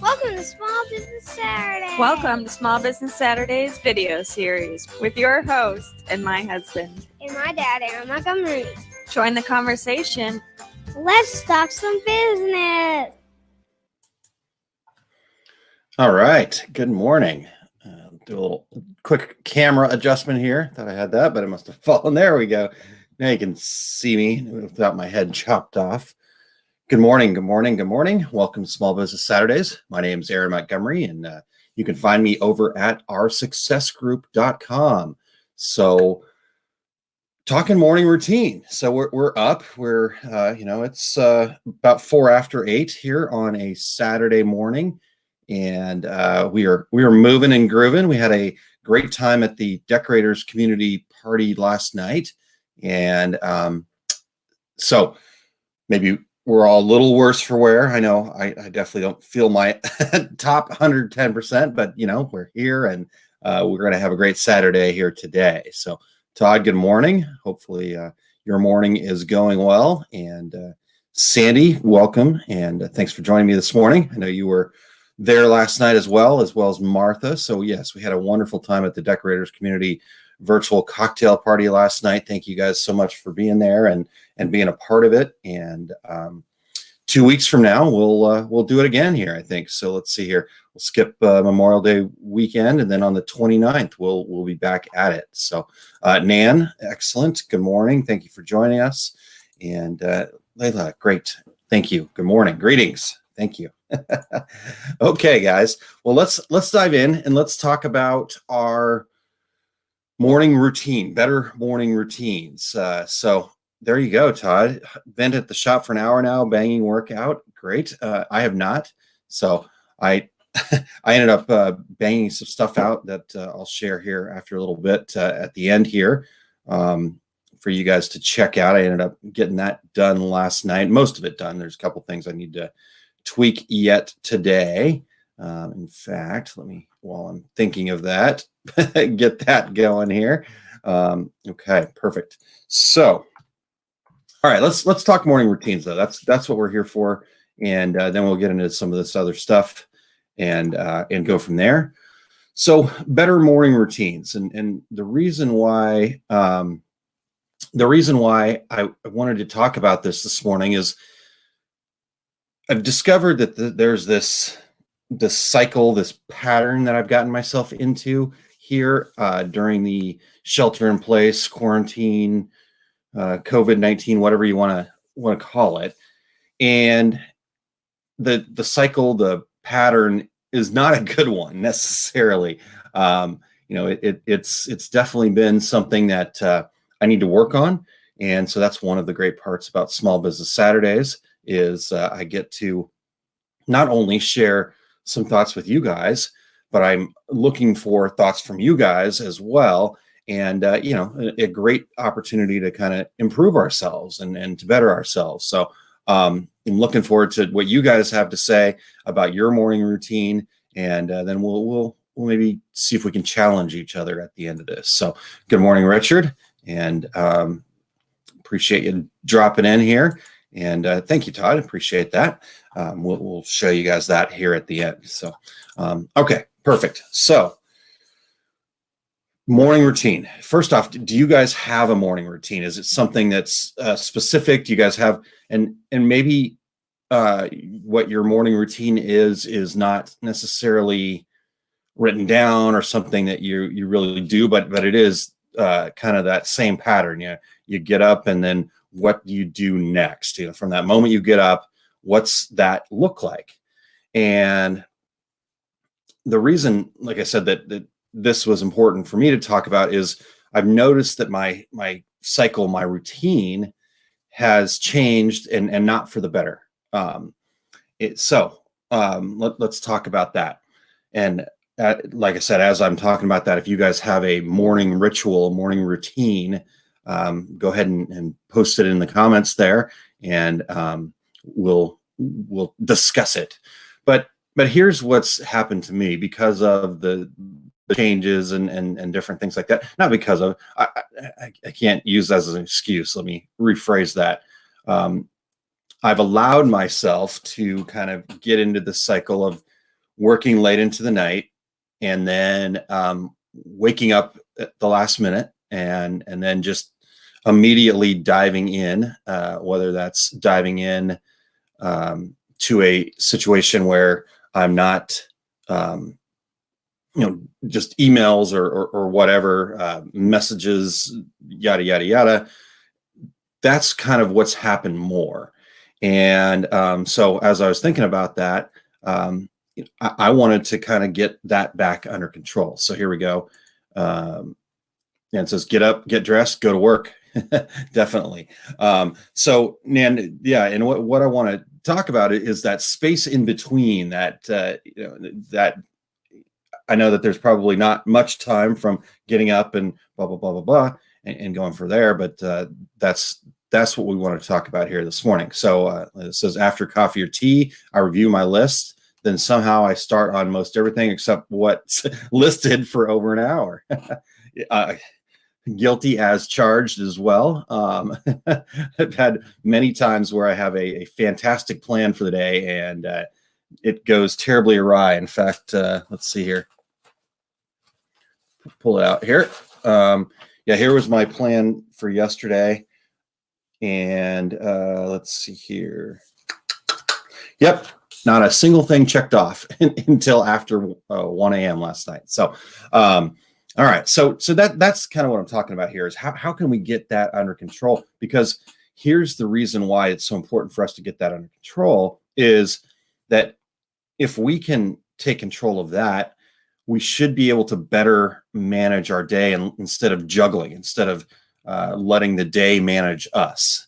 Welcome to Small Business Saturday. Welcome to Small Business Saturdays video series with your host and my husband. And my dad, Aaron Montgomery. Join the conversation. Let's talk some business. All right. Good morning. Do a little quick camera adjustment here. Thought I had that, but it must have fallen. There we go. Now you can see me without my head chopped off. Good morning. Good morning. Good morning. Welcome to Small Business Saturdays. My name is Aaron Montgomery, and you can find me over at oursuccessgroup.com. So, talking morning routine. So we're up. We're it's about 8:04 here on a Saturday morning, and we are moving and grooving. We had a great time at the Decorators Community Party last night, and so maybe we're all a little worse for wear. I know I definitely don't feel my top 110%, but we're here, and we're going to have a great Saturday here today. So Todd, good morning. Hopefully your morning is going well. And Sandy, welcome. And thanks for joining me this morning. I know you were there last night as well as Martha. So yes, we had a wonderful time at the Decorators Community virtual cocktail party last night. Thank you guys so much for being there and being a part of it. And 2 weeks from now, we'll do it again here, I think. So let's see here. We'll skip Memorial Day weekend, and then on the 29th, we'll be back at it. So Nan, excellent. Good morning. Thank you for joining us. And Layla, great. Thank you. Good morning. Greetings. Thank you. Okay, guys. Well, let's dive in and let's talk about our morning routine, better morning routines. So there you go, Todd. Been at the shop for an hour now, banging workout. Great. I have not. So I ended up banging some stuff out that I'll share here after a little bit at the end here for you guys to check out. I ended up getting that done last night. Most of it done. There's a couple things I need to tweak yet today. In fact, while I'm thinking of that, get that going here. Okay, perfect. So, all right, let's talk morning routines though. That's what we're here for, and then we'll get into some of this other stuff and go from there. So, better morning routines, and the reason why I wanted to talk about this morning is I've discovered that there's this cycle, this pattern that I've gotten myself into here during the shelter in place, quarantine, COVID-19, whatever you want to call it. And the cycle, the pattern is not a good one necessarily. It's definitely been something that I need to work on. And so that's one of the great parts about Small Business Saturdays is I get to not only share some thoughts with you guys, but I'm looking for thoughts from you guys as well. And, a great opportunity to kind of improve ourselves and to better ourselves. So I'm looking forward to what you guys have to say about your morning routine. And then we'll maybe see if we can challenge each other at the end of this. So good morning, Richard. And appreciate you dropping in here. And thank you, Todd. Appreciate that. We'll show you guys that here at the end. So, okay, perfect. So, morning routine. First off, do you guys have a morning routine? Is it something that's specific? Do you guys have, and maybe what your morning routine is not necessarily written down or something that you really do, but it is kind of that same pattern. You get up, and then what do you do next? From that moment you get up, what's that look like? And the reason, like I said, that this was important for me to talk about is I've noticed that my cycle, my routine has changed and not for the better. Let's talk about that. And like I said, as I'm talking about that, if you guys have a morning ritual, a morning routine, go ahead and post it in the comments there, and we'll discuss it. But here's what's happened to me because of the changes and different things like that. Not because of, I can't use that as an excuse. Let me rephrase that. I've allowed myself to kind of get into the cycle of working late into the night, and then waking up at the last minute, and then just immediately diving in, whether that's diving in to a situation where I'm not, just emails or whatever, messages, yada, yada, yada. That's kind of what's happened more. And so as I was thinking about that, I wanted to kind of get that back under control. So here we go. And it says, get up, get dressed, go to work. Definitely. So, Nan, yeah, and what I want to talk about is that space in between that, that I know that there's probably not much time from getting up and blah, blah, blah, blah, blah, and going for there. But that's what we want to talk about here this morning. So it says, after coffee or tea, I review my list. Then somehow I start on most everything except what's listed for over an hour. Guilty as charged as well. I've had many times where I have a fantastic plan for the day, and it goes terribly awry. In fact, let's see here. Pull it out here. Yeah, here was my plan for yesterday. And let's see here. Yep, not a single thing checked off until after 1 a.m. last night. So, all right. So that's kind of what I'm talking about here is how can we get that under control? Because here's the reason why it's so important for us to get that under control is that if we can take control of that, we should be able to better manage our day, and instead of juggling, instead of letting the day manage us.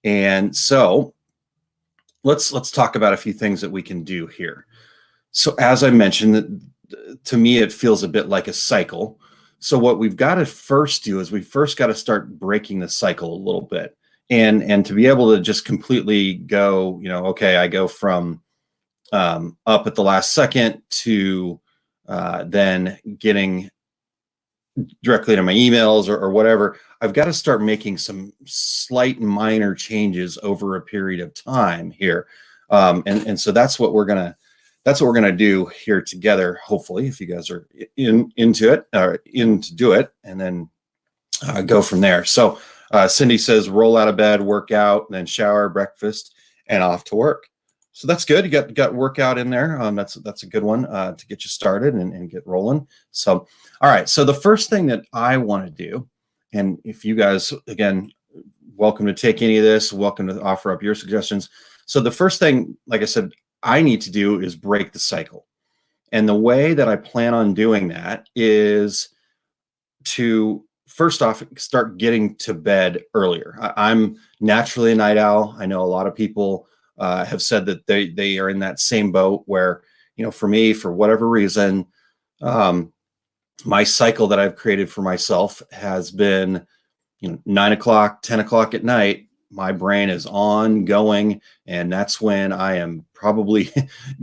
And so let's talk about a few things that we can do here. So as I mentioned, to me, it feels a bit like a cycle. So what we've got to first do is we first got to start breaking the cycle a little bit, and to be able to just completely go, okay, I go from up at the last second to then getting directly to my emails or whatever. I've got to start making some slight minor changes over a period of time here. And so that's what we're going to do here together. Hopefully, if you guys are into it or in to do it, and then go from there. So Cindy says, roll out of bed, work out, then shower, breakfast, and off to work. So that's good. You got workout in there. That's a good one to get you started and get rolling. So, all right. So the first thing that I want to do, and if you guys, again, welcome to take any of this, welcome to offer up your suggestions. So the first thing, like I said, I need to do is break the cycle. And the way that I plan on doing that is to, first off, start getting to bed earlier. I'm naturally a night owl. I know a lot of people have said that they are in that same boat where, for me, for whatever reason, my cycle that I've created for myself has been, 9 o'clock, 10 o'clock at night, my brain is ongoing, and that's when I am probably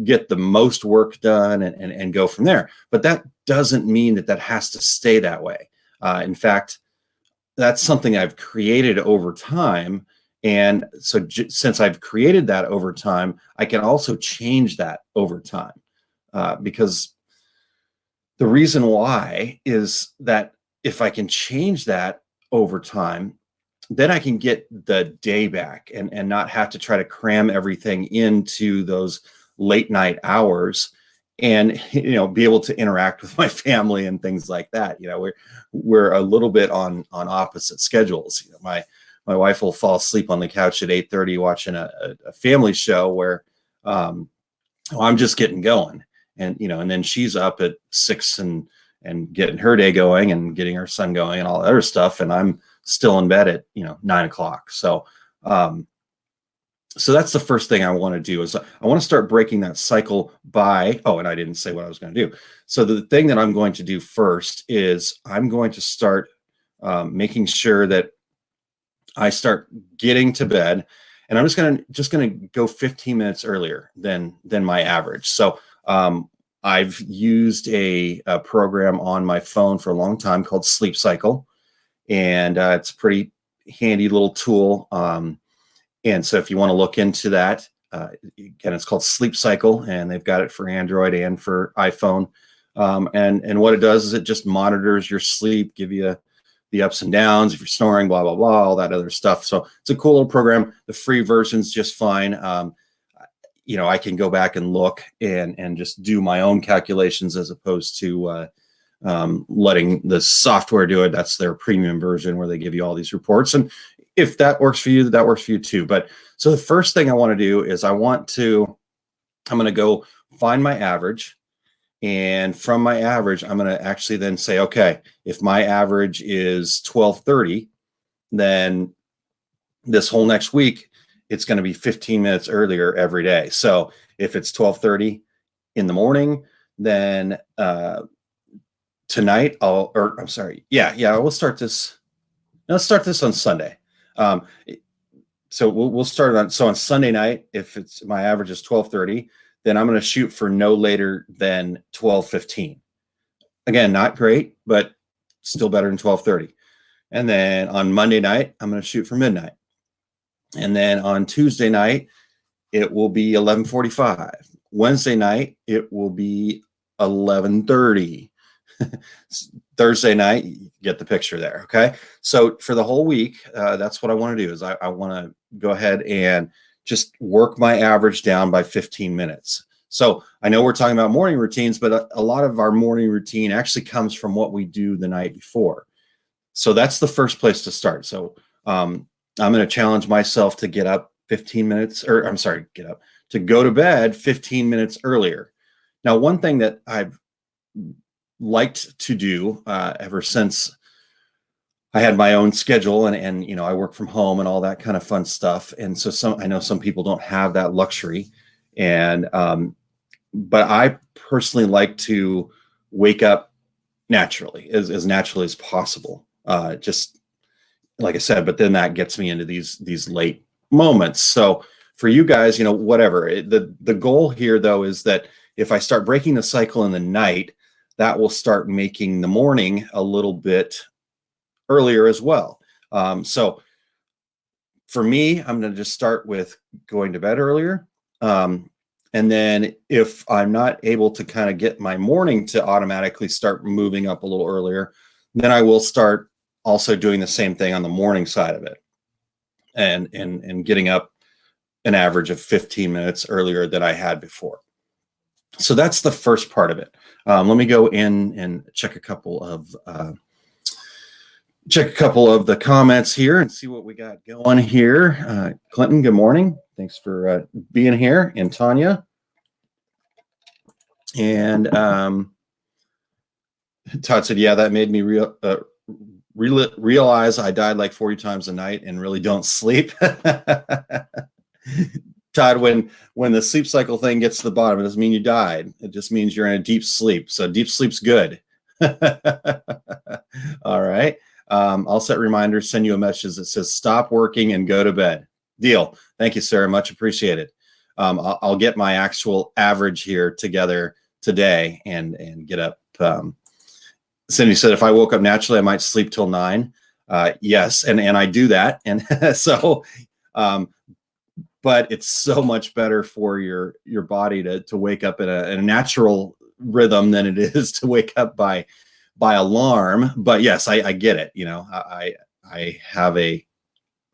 get the most work done and go from there. But that doesn't mean that has to stay that way. In fact, that's something I've created over time. And so since I've created that over time, I can also change that over time, because the reason why is that if I can change that over time, then I can get the day back and not have to try to cram everything into those late night hours and, be able to interact with my family and things like that. We're a little bit on opposite schedules. My wife will fall asleep on the couch at 8:30 watching a family show where I'm just getting going, and and then she's up at 6 and getting her day going and getting her son going and all that other stuff, and I'm still in bed at 9 o'clock. So so that's the first thing I want to do is I want to start breaking that cycle by, and I didn't say what I was going to do. So the thing that I'm going to do first is I'm going to start making sure that I start getting to bed, and I'm just gonna go 15 minutes earlier than my average. So I've used a program on my phone for a long time called Sleep Cycle, and it's a pretty handy little tool. And so if you want to look into that, again, it's called Sleep Cycle, and they've got it for Android and for iPhone. And what it does is it just monitors your sleep, give you the ups and downs, if you're snoring, blah, blah, blah, all that other stuff. So it's a cool little program. The free version's just fine. I can go back and look and just do my own calculations as opposed to letting the software do it. That's their premium version where they give you all these reports. And if that works for you, that works for you too. But so the first thing I want to do is I'm going to go find my average. And from my average, I'm going to actually then say, okay, if my average is 12:30, then this whole next week, it's going to be 15 minutes earlier every day. So if it's 12:30 in the morning, then tonight we'll start this. Let's start this on Sunday. So we'll start on Sunday night. If it's my average is 12:30, then I'm going to shoot for no later than 12:15. Again, not great, but still better than 12:30. And then on Monday night, I'm going to shoot for midnight. And then on Tuesday night, it will be 11:45. Wednesday night, it will be 11:30. Thursday night, you get the picture there. Okay. So for the whole week, that's what I want to do is I want to go ahead and just work my average down by 15 minutes. So I know we're talking about morning routines, but a lot of our morning routine actually comes from what we do the night before. So that's the first place to start. So I'm going to challenge myself to get up 15 minutes, to go to bed 15 minutes earlier. Now, one thing that I've liked to do ever since I had my own schedule and I work from home and all that kind of fun stuff. And so I know some people don't have that luxury. And but I personally like to wake up naturally, as naturally as possible. Just like I said, but then that gets me into these late moments. So for you guys, whatever. The goal here though is that if I start breaking the cycle in the night, that will start making the morning a little bit earlier as well. So for me, I'm going to just start with going to bed earlier. And then if I'm not able to kind of get my morning to automatically start moving up a little earlier, then I will start also doing the same thing on the morning side of it and getting up an average of 15 minutes earlier than I had before. So that's the first part of it. Let me go in and check a couple of the comments here and see what we got going here. Clinton, good morning. Thanks for being here. And Tanya. And Todd said, yeah, that made me realize I died like 40 times a night and really don't sleep. Todd, when the sleep cycle thing gets to the bottom, it doesn't mean you died. It just means you're in a deep sleep. So deep sleep's good. All right. I'll set reminders, send you a message that says stop working and go to bed. Deal. Thank you, Sarah. Much appreciated. I'll get my actual average here together today and get up. Cindy said, if I woke up naturally, I might sleep till 9. Yes. And I do that. And so, but it's so much better for your body to wake up in a natural rhythm than it is to wake up by alarm. But yes, I get it. I have a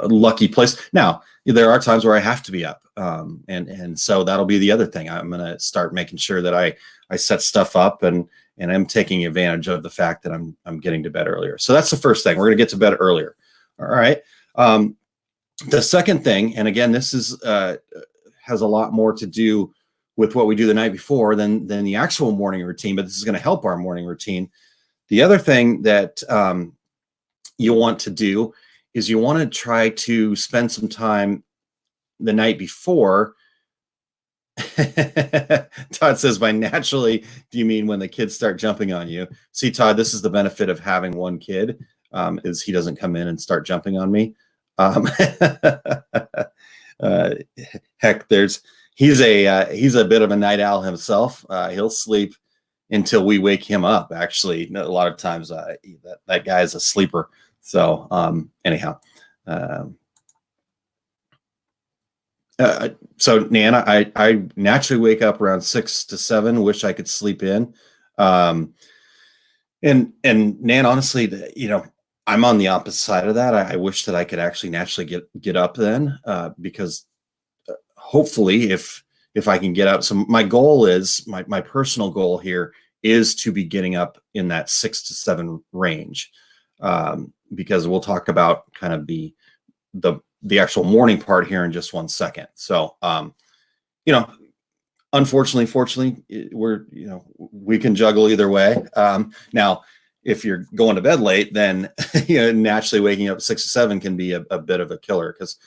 lucky place. Now, there are times where I have to be up. And so that'll be the other thing. I'm going to start making sure that I set stuff up and I'm taking advantage of the fact that I'm getting to bed earlier. So that's the first thing. We're going to get to bed earlier. All right. The second thing, and again, this is has a lot more to do with what we do the night before than the actual morning routine, but this is going to help our morning routine. The other thing that you want to do is you want to try to spend some time the night before. Todd says, by naturally, do you mean when the kids start jumping on you? See, Todd, this is the benefit of having one kid, is he doesn't come in and start jumping on me. Heck, he's a bit of a night owl himself. He'll sleep until we wake him up. Actually, a lot of times that guy is a sleeper. So anyhow, So Nan, I naturally wake up around 6 to 7. Wish I could sleep in. Um, and Nan, honestly, I'm on the opposite side of that. I wish that I could actually naturally get up then, because hopefully if I can get up. So my goal is my personal goal here is to be getting up in that 6 to 7 range, because we'll talk about kind of the actual morning part here in just one second. So, unfortunately, fortunately, we can juggle either way. Now, if you're going to bed late, then naturally waking up 6 to 7 can be a bit of a killer, because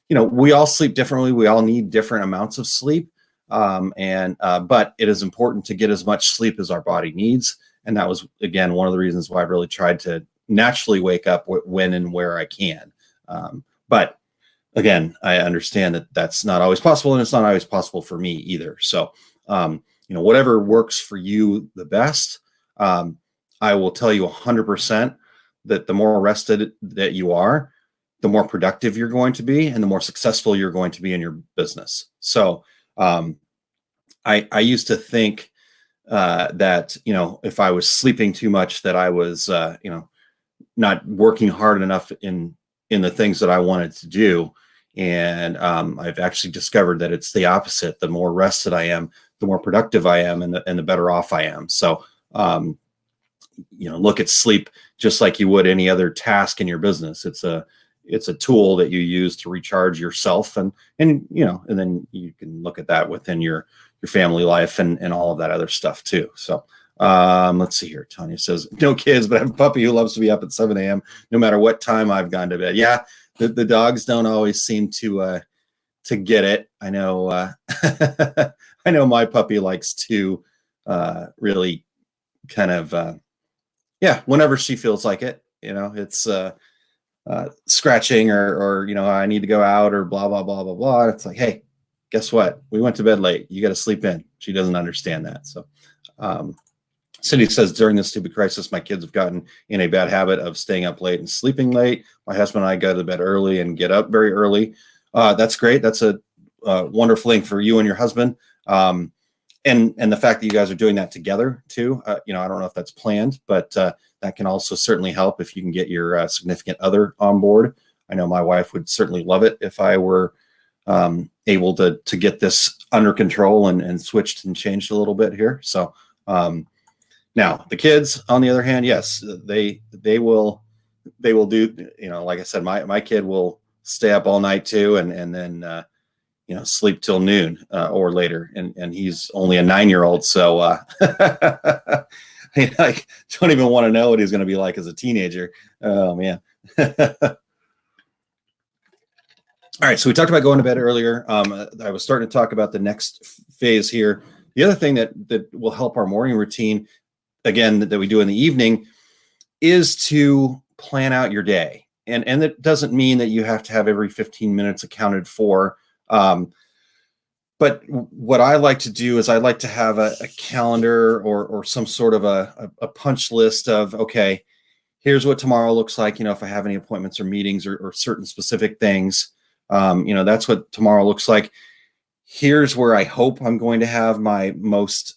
we all sleep differently. We all need different amounts of sleep, but it is important to get as much sleep as our body needs. And that was, again, one of the reasons why I've really tried to naturally wake up when and where I can. But again, I understand that that's not always possible, and it's not always possible for me either. So, whatever works for you the best. I will tell you 100% that the more rested that you are, the more productive you're going to be, and the more successful you're going to be in your business. So, I used to think that if I was sleeping too much, that I was not working hard enough in the things that I wanted to do. And I've actually discovered that it's the opposite. The more rested I am, the more productive I am, and the better off I am. So, look at sleep just like you would any other task in your business. It's a tool that you use to recharge yourself, and then you can look at that within your family life and all of that other stuff too. So, let's see here. Tanya says, no kids, but I have a puppy who loves to be up at 7 a.m. no matter what time I've gone to bed. Yeah, the dogs don't always seem to get it. I know. I know my puppy likes to really kind of whenever she feels like it. It's scratching or I need to go out or blah blah blah blah blah. It's like, hey, guess what? We went to bed late. You got to sleep in. She doesn't understand that. So. Cindy says, during this stupid crisis, my kids have gotten in a bad habit of staying up late and sleeping late. My husband and I go to bed early and get up very early. That's great. That's a wonderful thing for you and your husband. And the fact that you guys are doing that together too. I don't know if that's planned, but that can also certainly help if you can get your significant other on board. I know my wife would certainly love it if I were able to get this under control and switched and changed a little bit here. So, now the kids, on the other hand, yes, they will do, like I said, my kid will stay up all night too. And then, sleep till noon, or later. And he's only a 9-year-old. So, I don't even want to know what he's going to be like as a teenager. Oh man. All right. So we talked about going to bed earlier. I was starting to talk about the next phase here. The other thing that will help our morning routine, again, that we do in the evening, is to plan out your day. And that doesn't mean that you have to have every 15 minutes accounted for. But what I like to do is I like to have a calendar or some sort of a punch list of, okay, here's what tomorrow looks like. If I have any appointments or meetings or certain specific things, that's what tomorrow looks like. Here's where I hope I'm going to have my most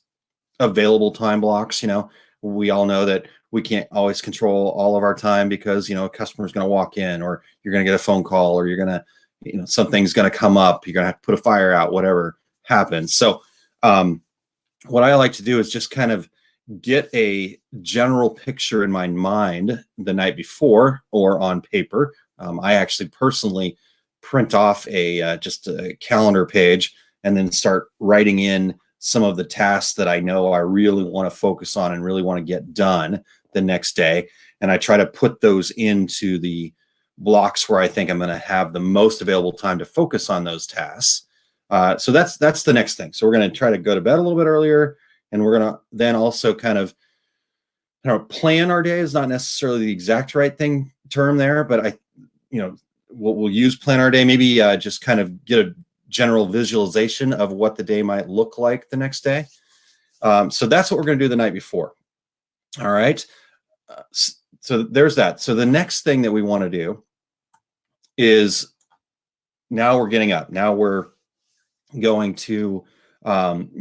available time blocks. We all know that we can't always control all of our time because, a customer's going to walk in, or you're going to get a phone call, or you're going to, something's going to come up. You're going to have to put a fire out, whatever happens. So, what I like to do is just kind of get a general picture in my mind the night before or on paper. I actually personally print off just a calendar page and then start writing in some of the tasks that I know I really want to focus on and really want to get done the next day. And I try to put those into the blocks where I think I'm going to have the most available time to focus on those tasks. So that's the next thing. So we're going to try to go to bed a little bit earlier, and we're going to then also kind of plan our day is not necessarily the exact right term there, but we'll use plan our day, maybe just kind of get a general visualization of what the day might look like the next day. So that's what we're going to do the night before. All right. So there's that. So the next thing that we want to do is, now we're getting up. Now we're going to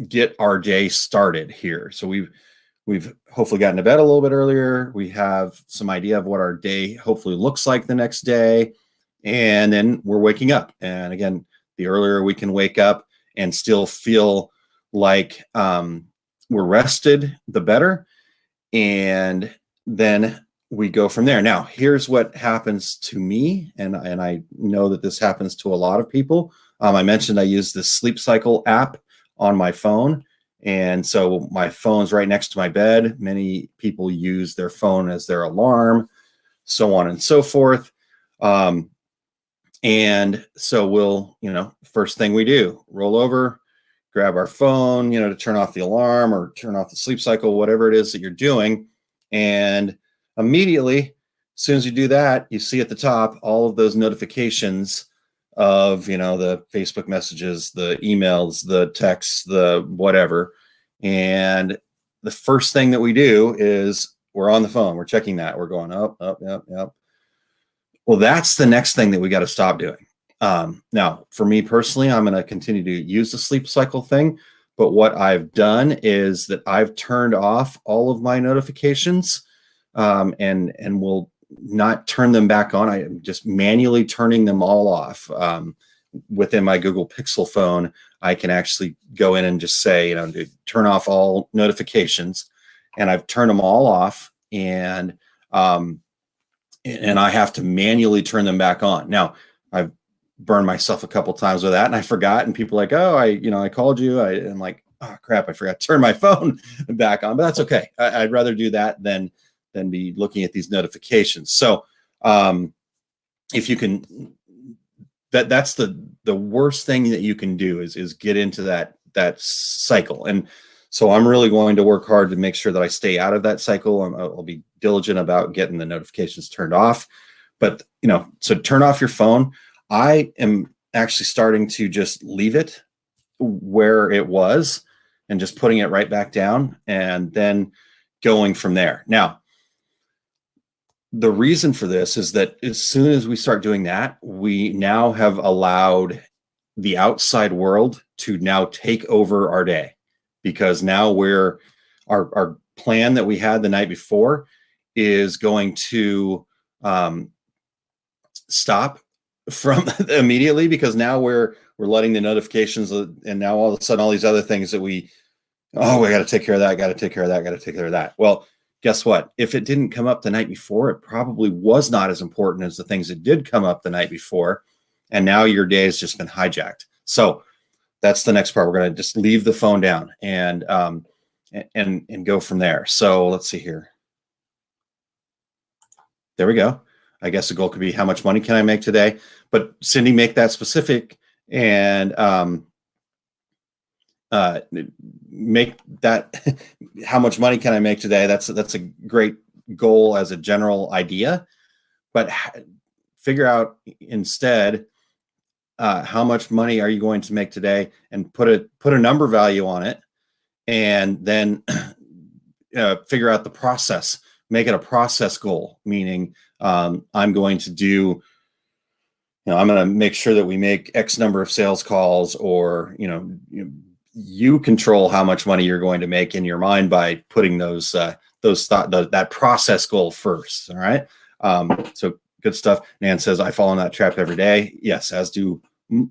get our day started here. So we've hopefully gotten to bed a little bit earlier. We have some idea of what our day hopefully looks like the next day. And then we're waking up. And again, the earlier we can wake up and still feel like we're rested, the better. And then we go from there. Now, here's what happens to me. And I know that this happens to a lot of people. I mentioned I use the Sleep Cycle app on my phone. And so my phone's right next to my bed. Many people use their phone as their alarm, so on and so forth. And so we'll, first thing we do, roll over, grab our phone, to turn off the alarm or turn off the sleep cycle, whatever it is that you're doing. And immediately, as soon as you do that, you see at the top all of those notifications of, the Facebook messages, the emails, the texts, the whatever. And the first thing that we do is we're on the phone. We're checking that. We're going up, yep. Well, that's the next thing that we got to stop doing. Now, for me personally, I'm going to continue to use the sleep cycle thing. But what I've done is that I've turned off all of my notifications and will not turn them back on. I am just manually turning them all off. Within my Google Pixel phone, I can actually go in and just say, turn off all notifications. And I've turned them all off. And I have to manually turn them back on. Now, I've burned myself a couple times with that, and I forgot. And people are like, "Oh, I called you." I'm like, "Oh crap, I forgot to turn my phone back on." But that's okay. I'd rather do that than be looking at these notifications. So, if you can, that's the worst thing that you can do is get into that cycle. And so I'm really going to work hard to make sure that I stay out of that cycle. I'll be diligent about getting the notifications turned off. But, so turn off your phone. I am actually starting to just leave it where it was and just putting it right back down and then going from there. Now, the reason for this is that as soon as we start doing that, we now have allowed the outside world to now take over our day. Because now our plan that we had the night before is going to stop from immediately, because now we're letting the notifications, and now all of a sudden all these other things that we got to take care of that, got to take care of that, got to take care of that. Well, guess what? If it didn't come up the night before, it probably was not as important as the things that did come up the night before, and now your day has just been hijacked. So that's the next part. We're going to just leave the phone down and go from there. So let's see here. There we go. I guess the goal could be, how much money can I make today? But Cindy, make that specific and make that how much money can I make today? That's a great goal as a general idea, but figure out instead how much money are you going to make today, and put a number value on it, and then figure out the process. Make it a process goal, meaning I'm going to do, I'm going to make sure that we make X number of sales calls, or you control how much money you're going to make in your mind by putting that process goal first. All right. So good stuff. Nan says, I fall in that trap every day. Yes, as do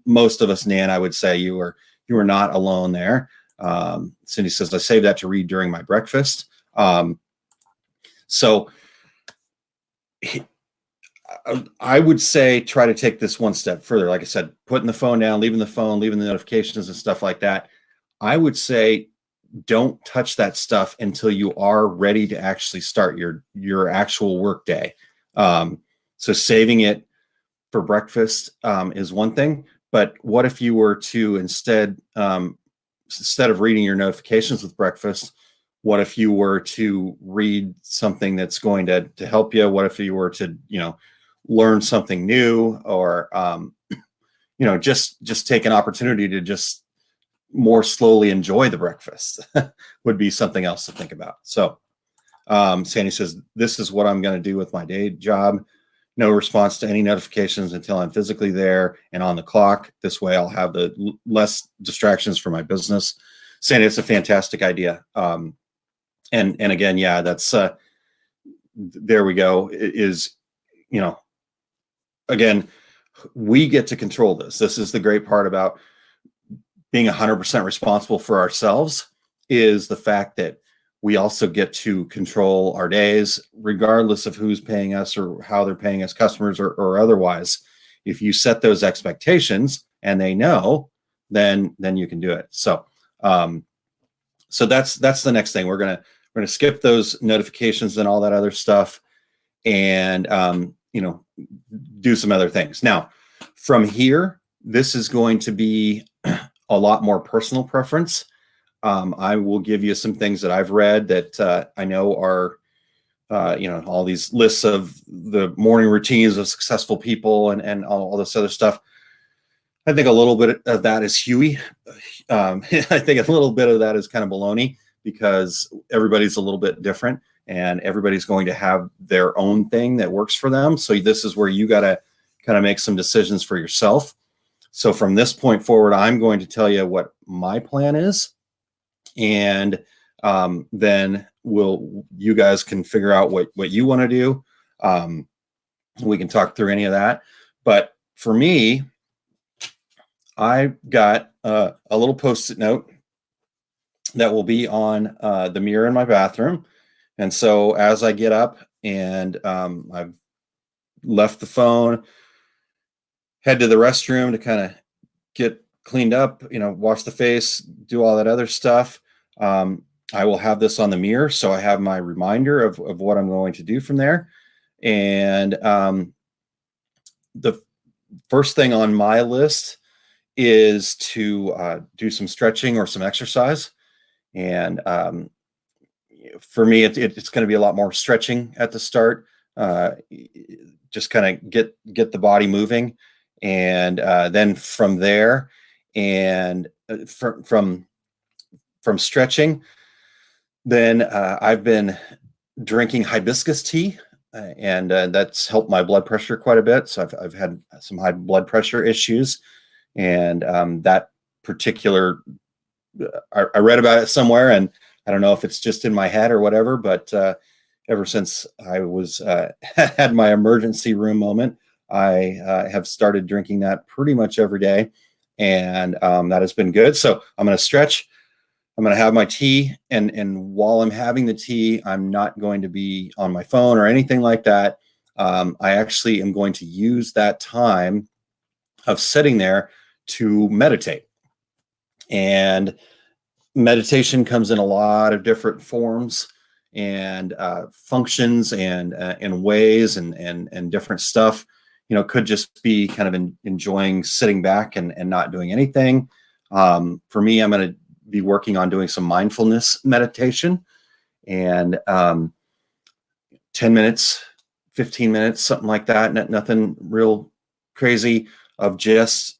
most of us, Nan. I would say you are not alone there. Cindy says, I save that to read during my breakfast. So I would say try to take this one step further. Like I said, putting the phone down, leaving the notifications and stuff like that. I would say don't touch that stuff until you are ready to actually start your actual work day. So saving it for breakfast is one thing, but what if you were to instead of reading your notifications with breakfast, what if you were to read something that's going to help you? What if you were to, learn something new, or, just take an opportunity to just more slowly enjoy the breakfast would be something else to think about. So Sandy says, this is what I'm going to do with my day job. no response to any notifications until I'm physically there and on the clock. This way I'll have the less distractions for my business. Sandy, it's a fantastic idea. And again, yeah, that's, there we go. It is, you know, again, we get to control this. This is the great part about being 100% responsible for ourselves, is the fact that we also get to control our days, regardless of who's paying us or how they're paying us, customers or otherwise. If you set those expectations and they know, then you can do it. So, so that's the next thing. We're gonna skip those notifications and all that other stuff, and you know, do some other things. Now, from here, this is going to be a lot more personal preference. I will give you some things that I've read that I know are, you know, all these lists of the morning routines of successful people and all this other stuff. I think a little bit of that is Huey. I think a little bit of that is kind of baloney, because everybody's a little bit different and everybody's going to have their own thing that works for them. So this is where you got to kind of make some decisions for yourself. So from this point forward, I'm going to tell you what my plan is. And then you guys can figure out what you want to do. We can talk through any of that. But for me, I got a little Post-it note that will be on the mirror in my bathroom. And so as I get up and I've left the phone, head to the restroom to kind of get cleaned up, you know, wash the face, do all that other stuff. I will have this on the mirror, so I have my reminder of what I'm going to do from there. And the first thing on my list is to do some stretching or some exercise. And for me, it's going to be a lot more stretching at the start, just kind of get the body moving. And then from there, and from stretching, then I've been drinking hibiscus tea, and that's helped my blood pressure quite a bit. So I've had some high blood pressure issues, and that particular, I read about it somewhere, and I don't know if it's just in my head or whatever, but ever since I was had my emergency room moment, I have started drinking that pretty much every day, and that has been good. So I'm going to stretch. I'm going to have my tea, and while I'm having the tea, I'm not going to be on my phone or anything like that. I actually am going to use that time of sitting there to meditate. And meditation comes in a lot of different forms and functions and ways and different stuff. You know, could just be kind of enjoying sitting back and not doing anything. For me, I'm going to be working on doing some mindfulness meditation, and 10 minutes, 15 minutes, something like that. Nothing real crazy, of just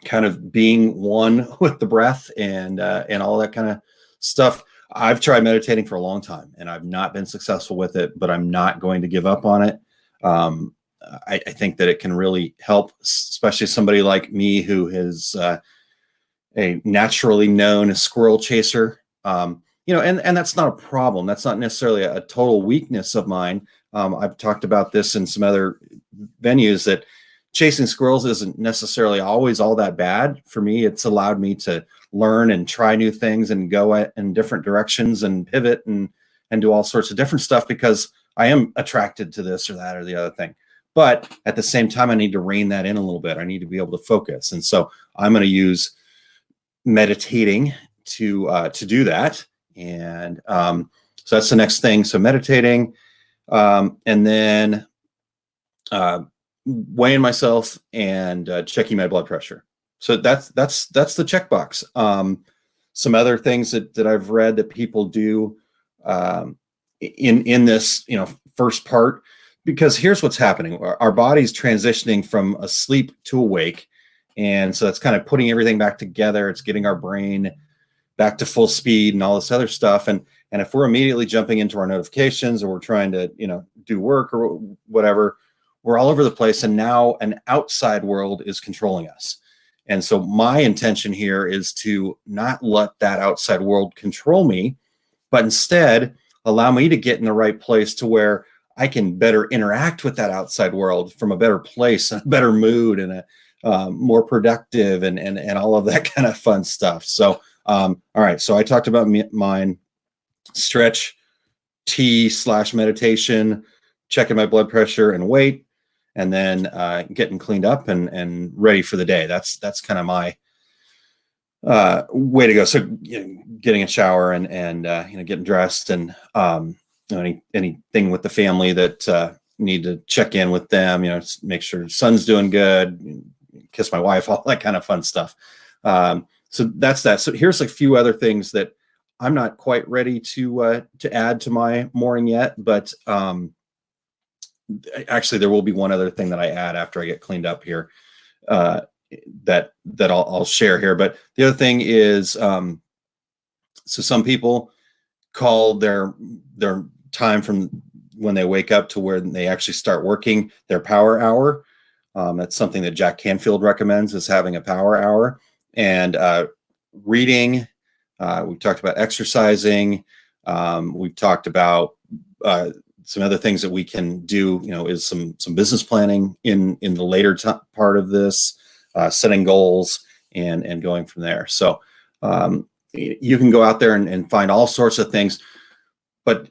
kind of being one with the breath and all that kind of stuff. I've tried meditating for a long time and I've not been successful with it, but I'm not going to give up on it. I think that it can really help, especially somebody like me who is a naturally known squirrel chaser. You know, and that's not a problem. That's not necessarily a total weakness of mine. I've talked about this in some other venues, that chasing squirrels isn't necessarily always all that bad. For me, it's allowed me to learn and try new things and go in different directions and pivot and do all sorts of different stuff, because I am attracted to this or that or the other thing. But at the same time, I need to rein that in a little bit. I need to be able to focus. And so I'm going to use meditating to do that. And so that's the next thing. So meditating, and then weighing myself and checking my blood pressure. So that's the checkbox. Some other things that I've read that people do in this, you know, first part, because here's what's happening. Our body's transitioning from asleep to awake. And so it's kind of putting everything back together. It's getting our brain back to full speed and all this other stuff. And if we're immediately jumping into our notifications, or we're trying to, you know, do work or whatever, we're all over the place, and now an outside world is controlling us. And so my intention here is to not let that outside world control me, but instead allow me to get in the right place to where I can better interact with that outside world from a better place, a better mood, and a more productive, and all of that kind of fun stuff. So, all right. So I talked about mine: stretch, tea/meditation, checking my blood pressure and weight, and then getting cleaned up and ready for the day. That's kind of my way to go. So getting a shower and getting dressed, and anything with the family that need to check in with them, make sure son's doing good, kiss my wife, all that kind of fun stuff. So that's that. So here's a few other things that I'm not quite ready to add to my morning yet, but actually there will be one other thing that I add after I get cleaned up here that I'll share here. But the other thing is, so some people call their time from when they wake up to where they actually start working their power hour. That's something that Jack Canfield recommends, is having a power hour. And reading, we've talked about exercising, we've talked about some other things that we can do, is some business planning in the later part of this, setting goals and going from there. So you can go out there and find all sorts of things, but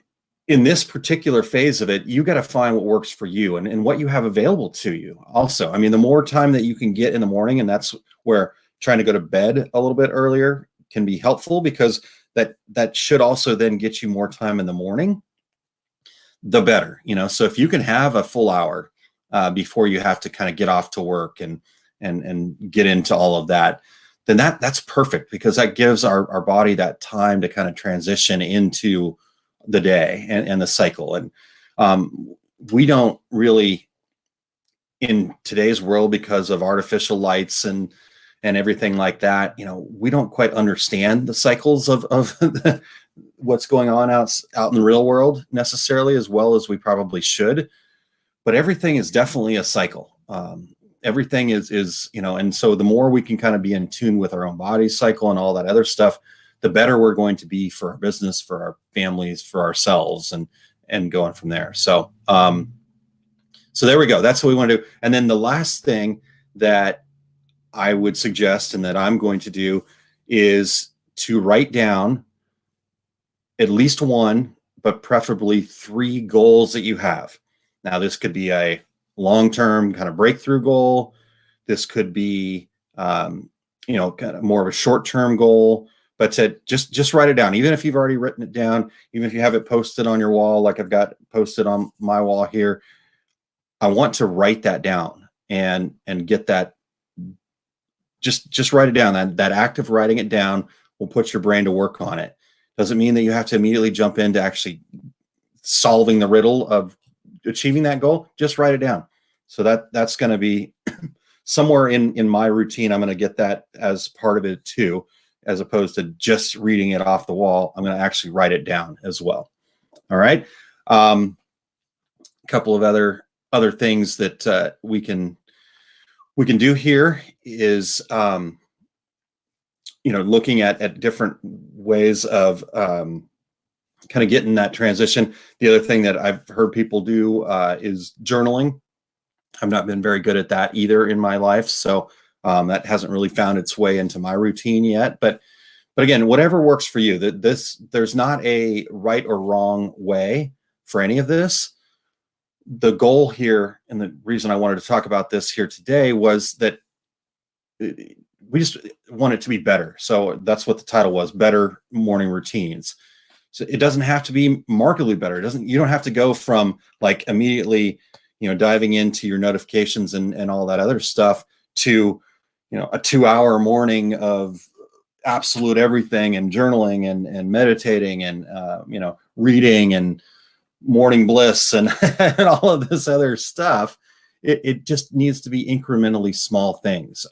in this particular phase of it, you got to find what works for you and what you have available to you. Also, I mean, the more time that you can get in the morning, and that's where trying to go to bed a little bit earlier can be helpful, because that should also then get you more time in the morning, the better. So if you can have a full hour before you have to kind of get off to work and get into all of that, then that's perfect, because that gives our body that time to kind of transition into the day and the cycle. And we don't really, in today's world, because of artificial lights and everything like that, we don't quite understand the cycles of what's going on out in the real world necessarily as well as we probably should. But everything is definitely a cycle. Everything is, and so the more we can kind of be in tune with our own body cycle and all that other stuff, the better we're going to be for our business, for our families, for ourselves, and going from there. So, so there we go. That's what we want to do. And then the last thing that I would suggest, and that I'm going to do, is to write down at least one, but preferably 3 goals that you have. Now, this could be a long-term kind of breakthrough goal. This could be, kind of more of a short-term goal. But to just write it down, even if you've already written it down, even if you have it posted on your wall, like I've got posted on my wall here, I want to write that down and get that. Just write it down. That act of writing it down will put your brain to work on it. Doesn't mean that you have to immediately jump into actually solving the riddle of achieving that goal. Just write it down. So that's going to be somewhere in my routine. I'm going to get that as part of it too, as opposed to just reading it off the wall. I'm going to actually write it down as well. All right. A couple of other things that we can do here is, looking at different ways of kind of getting that transition. The other thing that I've heard people do is journaling. I've not been very good at that either in my life. So that hasn't really found its way into my routine yet. But again, whatever works for you. There's not a right or wrong way for any of this. The goal here, and the reason I wanted to talk about this here today, was that we just want it to be better. So that's what the title was: Better Morning Routines. So it doesn't have to be markedly better. You don't have to go from like immediately, diving into your notifications and all that other stuff to, a 2-hour morning of absolute everything and journaling and meditating and, reading and morning bliss and, and all of this other stuff. It just needs to be incrementally small things.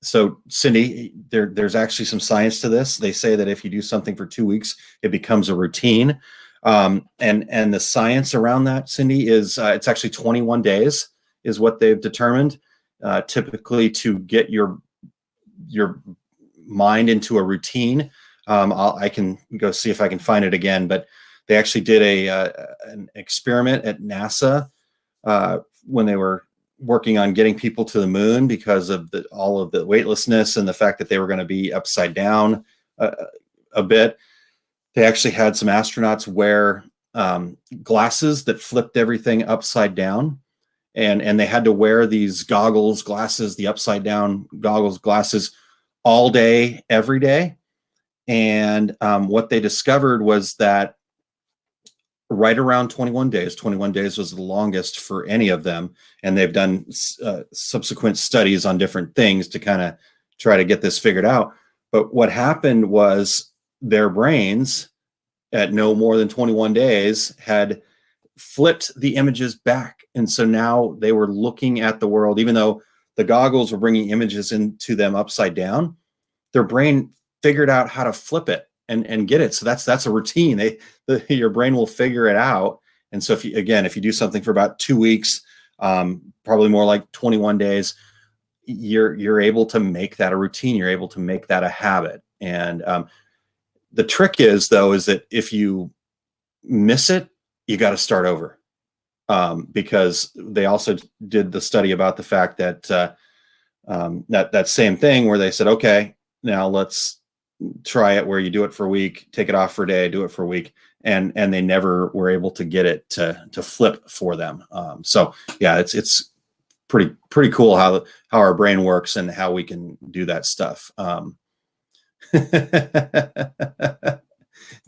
So Cindy, there's actually some science to this. They say that if you do something for 2 weeks, it becomes a routine. And the science around that, Cindy, is it's actually 21 days is what they've determined, typically to get your mind into a routine. I can go see if I can find it again, but they actually did an experiment at NASA when they were working on getting people to the moon because of all of the weightlessness and the fact that they were going to be upside down a bit. They actually had some astronauts wear glasses that flipped everything upside down. And they had to wear these glasses, the upside down glasses all day, every day. And what they discovered was that right around 21 days was the longest for any of them. And they've done subsequent studies on different things to kind of try to get this figured out. But what happened was their brains at no more than 21 days had flipped the images back. And so now they were looking at the world, even though the goggles were bringing images into them upside down, their brain figured out how to flip it and get it. So that's a routine. Your brain will figure it out. And so if you do something for about 2 weeks, probably more like 21 days, you're able to make that a routine. You're able to make that a habit. And the trick is that if you miss it, you got to start over. Because they also did the study about the fact that that same thing where they said, okay, now let's try it where you do it for a week, take it off for a day, do it for a week, and they never were able to get it to flip for them. So yeah, it's pretty cool how our brain works and how we can do that stuff.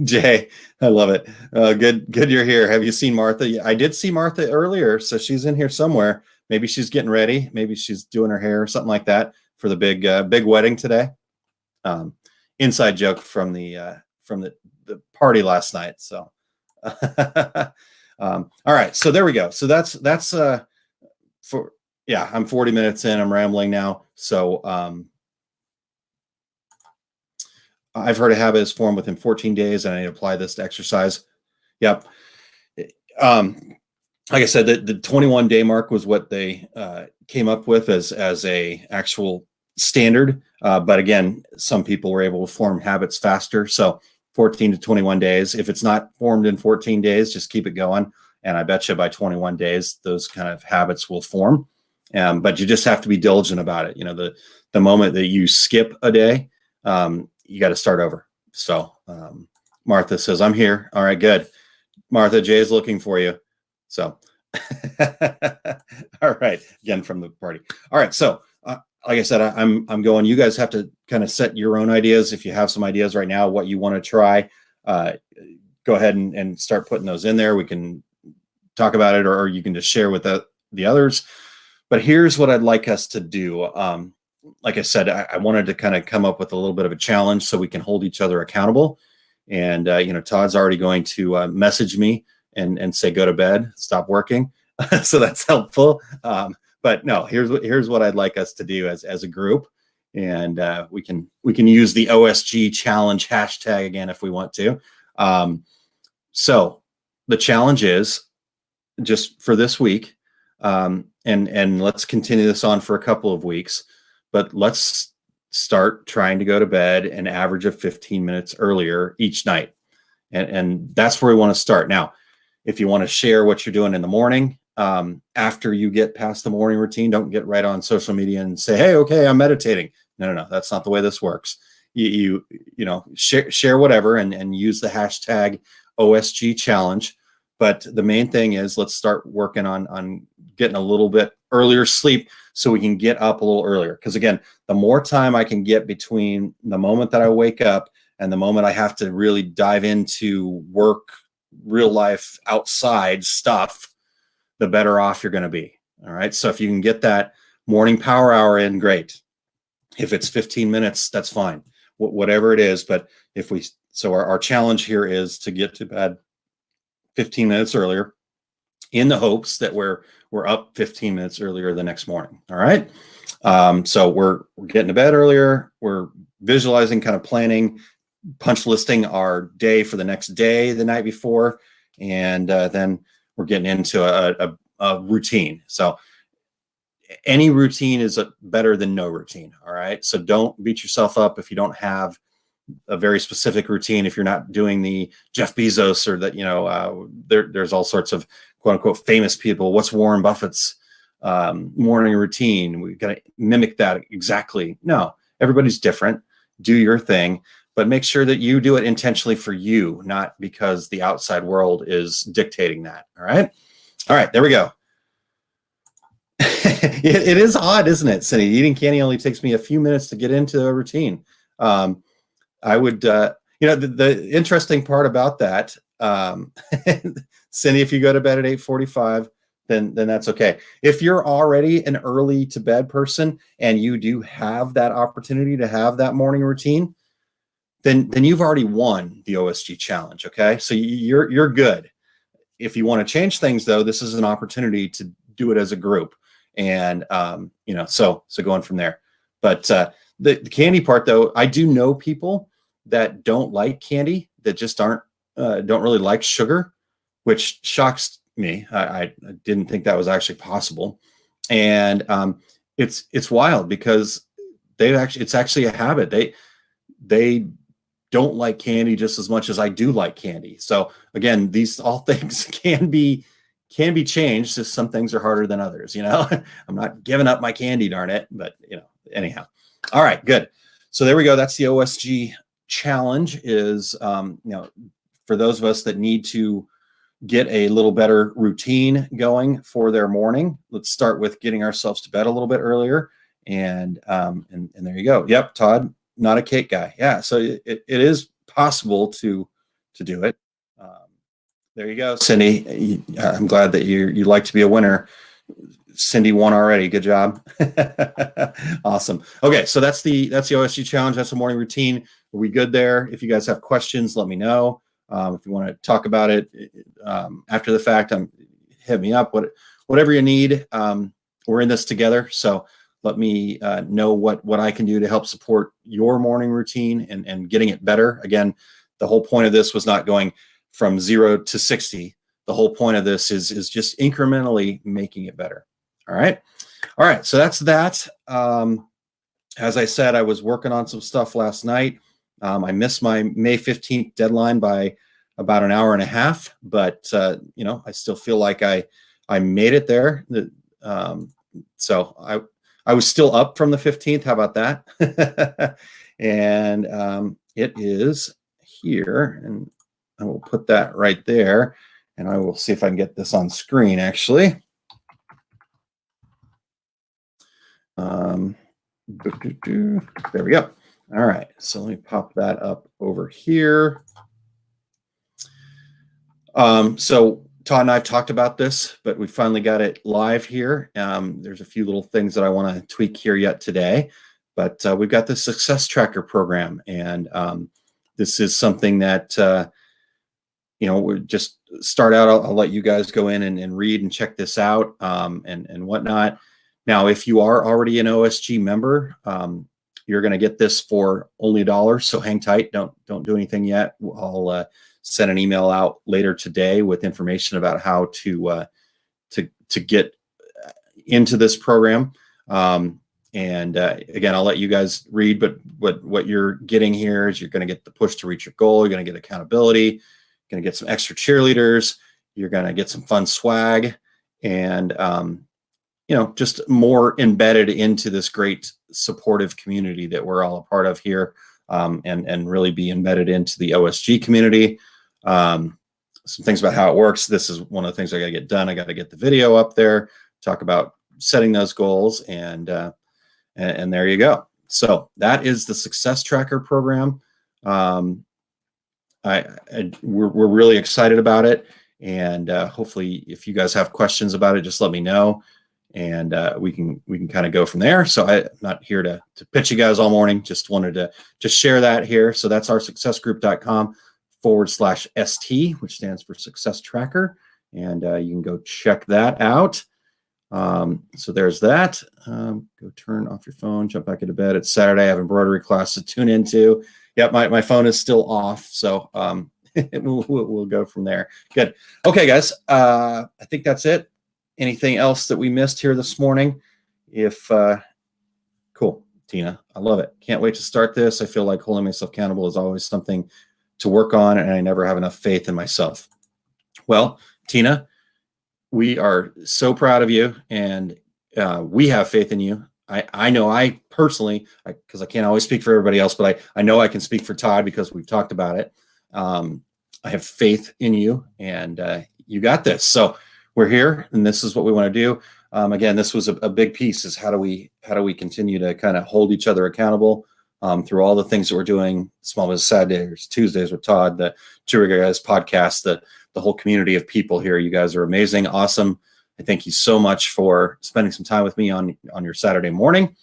Jay, I love it. Good you're here. Have you seen Martha? I did see Martha earlier, so she's in here somewhere. Maybe she's getting ready. Maybe she's doing her hair or something like that for the big wedding today. Inside joke from the party last night. So, all right. So there we go. So that's I'm 40 minutes in. I'm rambling now. So I've heard a habit is formed within 14 days, and I need to apply this to exercise. Yep. Like I said, the 21-day mark was what they came up with as a actual standard. But again, some people were able to form habits faster. So 14 to 21 days. If it's not formed in 14 days, just keep it going. And I bet you by 21 days, those kind of habits will form. But you just have to be diligent about it. You know, the moment that you skip a day, you got to start over. So Martha says, I'm here. All right, good. Martha, Jay's looking for you. So, all right. Again, from the party. All right. So, like I said, I'm going, you guys have to kind of set your own ideas. If you have some ideas right now, what you want to try, go ahead and start putting those in there. We can talk about it, or you can just share with the others. But here's what I'd like us to do. Like I said, I wanted to kind of come up with a little bit of a challenge so we can hold each other accountable. And, Todd's already going to message me and say, go to bed, stop working. So that's helpful. But no, here's what I'd like us to do as a group. And we can use the OSG challenge hashtag again if we want to. So the challenge is just for this week, and let's continue this on for a couple of weeks, but let's start trying to go to bed an average of 15 minutes earlier each night. And that's where we want to start. Now, if you want to share what you're doing in the morning, after you get past the morning routine, don't get right on social media and say, hey, okay, I'm meditating. No, that's not the way this works. You share whatever and use the hashtag OSG challenge. But the main thing is let's start working on getting a little bit earlier sleep so we can get up a little earlier. Because again, the more time I can get between the moment that I wake up and the moment I have to really dive into work, real life, outside stuff, the better off you're going to be. All right. So if you can get that morning power hour in, great. If it's 15 minutes, that's fine. Whatever it is. But so our challenge here is to get to bed 15 minutes earlier in the hopes that we're up 15 minutes earlier the next morning. All right. So we're getting to bed earlier. We're visualizing, kind of planning, punch listing our day for the next day the night before, and then we're getting into a routine. So any routine is better than no routine. All right. So don't beat yourself up if you don't have a very specific routine. If you're not doing the Jeff Bezos or that, there's all sorts of quote unquote famous people. What's Warren Buffett's morning routine? We got to mimic that exactly. No, everybody's different. Do your thing, but make sure that you do it intentionally for you, not because the outside world is dictating that. All right. All right. There we go. It is odd, isn't it, Cindy? Eating candy only takes me a few minutes to get into a routine. I would, the interesting part about that, Cindy, if you go to bed at 8:45, then that's okay. If you're already an early to bed person and you do have that opportunity to have that morning routine, then you've already won the OSG challenge. Okay, so you're good. If you want to change things, though, this is an opportunity to do it as a group. And, so going from there. But the candy part, though, I do know people that don't like candy, that just don't really like sugar, which shocks me. I didn't think that was actually possible. And it's wild because it's actually a habit. They don't like candy just as much as I do like candy. So again, these all things can be changed. Just some things are harder than others. I'm not giving up my candy, darn it. But anyhow. All right, good. So there we go. That's the OSG challenge. Is for those of us that need to get a little better routine going for their morning. Let's start with getting ourselves to bed a little bit earlier. And there you go. Yep, Todd, not a cake guy. Yeah, so it is possible to do it. There you go, Cindy. I'm glad that you like to be a winner. Cindy won already. Good job. Awesome. Okay, so that's the OSG challenge. That's the morning routine. Are we good there? If you guys have questions, let me know. If you want to talk about it after the fact, hit me up. Whatever you need. We're in this together. So let me know what I can do to help support your morning routine and getting it better. Again, the whole point of this was not going from 0 to 60. The whole point of this is just incrementally making it better. All right. So that's that. As I said, I was working on some stuff last night. I missed my May 15th deadline by about an hour and a half, but I still feel like I made it there. So I was still up from the 15th. How about that? And it is here, and I will put that right there, and I will see if I can get this on screen, actually. There we go. All right, so let me pop that up over here. So Todd and I have talked about this, but we finally got it live here. There's a few little things that I want to tweak here yet today, but we've got the Success Tracker program, and this is something that we just start out. I'll let you guys go in and read and check this out and whatnot. Now, if you are already an OSG member, you're going to get this for only $1. So hang tight. Don't do anything yet. I'll send an email out later today with information about how to get into this program. And again, I'll let you guys read. But what you're getting here is you're going to get the push to reach your goal. You're going to get accountability. You're going to get some extra cheerleaders. You're going to get some fun swag, and just more embedded into this great supportive community that we're all a part of here, and really be embedded into the OSG community. Some things about how it works. This is one of the things I got to get done. I got to get the video up there, talk about setting those goals, and there you go. So that is the Success Tracker program. We're really excited about it, and hopefully, if you guys have questions about it, just let me know, and we can kind of go from there. So I'm not here to pitch you guys all morning. Just wanted to just share that here. So that's our successgroup.com/ST, which stands for Success Tracker, and you can go check that out. So there's that. Go turn off your phone, jump back into bed. It's Saturday. I have an embroidery class to tune into. Yeah, my phone is still off, so we'll go from there. Good. Okay, guys. I think that's it. Anything else that we missed here this morning? If cool, Tina, I love it. Can't wait to start this. I feel like holding myself accountable is always something to work on, and I never have enough faith in myself. Well, Tina, we are so proud of you, and we have faith in you. I know I personally, because I can't always speak for everybody else, but I know I can speak for Todd because we've talked about it. I have faith in you, and you got this. So we're here, and this is what we want to do. Again, this was a big piece: is how do we continue to kind of hold each other accountable through all the things that we're doing. Small Business Saturdays, Tuesdays with Todd, the Juriga Guys podcast, the whole community of people here. You guys are amazing, awesome. I thank you so much for spending some time with me on your Saturday morning.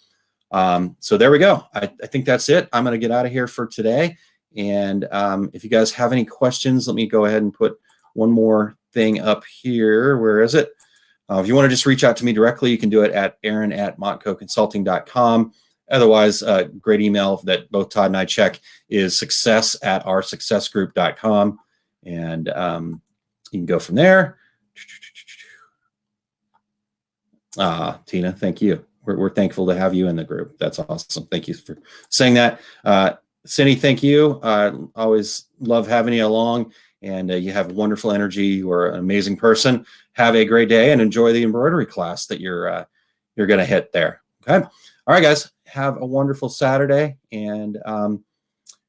So there we go. I think that's it. I'm going to get out of here for today. And if you guys have any questions, let me go ahead and put one more thing up here. Where is it? If you want to just reach out to me directly, you can do it at aaron@montcoconsulting.com. Otherwise, great email that both Todd and I check is success@oursuccessgroup.com. And you can go from there. Tina, thank you. We're thankful to have you in the group. That's awesome. Thank you for saying that. Cindy, thank you. Always love having you along, and you have wonderful energy. You are an amazing person. Have a great day and enjoy the embroidery class that you're going to hit there. Okay. All right, guys. Have a wonderful Saturday, and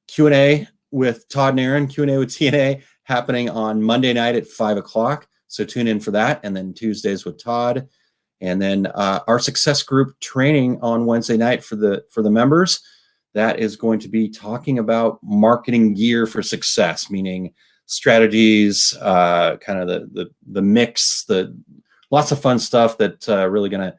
Q&A with Todd and Aaron, Q&A with TNA happening on Monday night at 5:00. So tune in for that. And then Tuesdays with Todd. And then our success group training on Wednesday night for the members, that is going to be talking about marketing gear for success, meaning strategies, kind of the mix, lots of fun stuff that really going to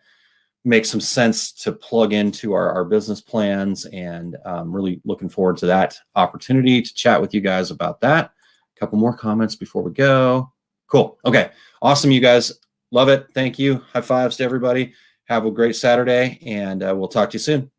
make some sense to plug into our business plans. And really looking forward to that opportunity to chat with you guys about that. A couple more comments before we go. Cool. Okay. Awesome, you guys. Love it. Thank you. High fives to everybody. Have a great Saturday, and we'll talk to you soon.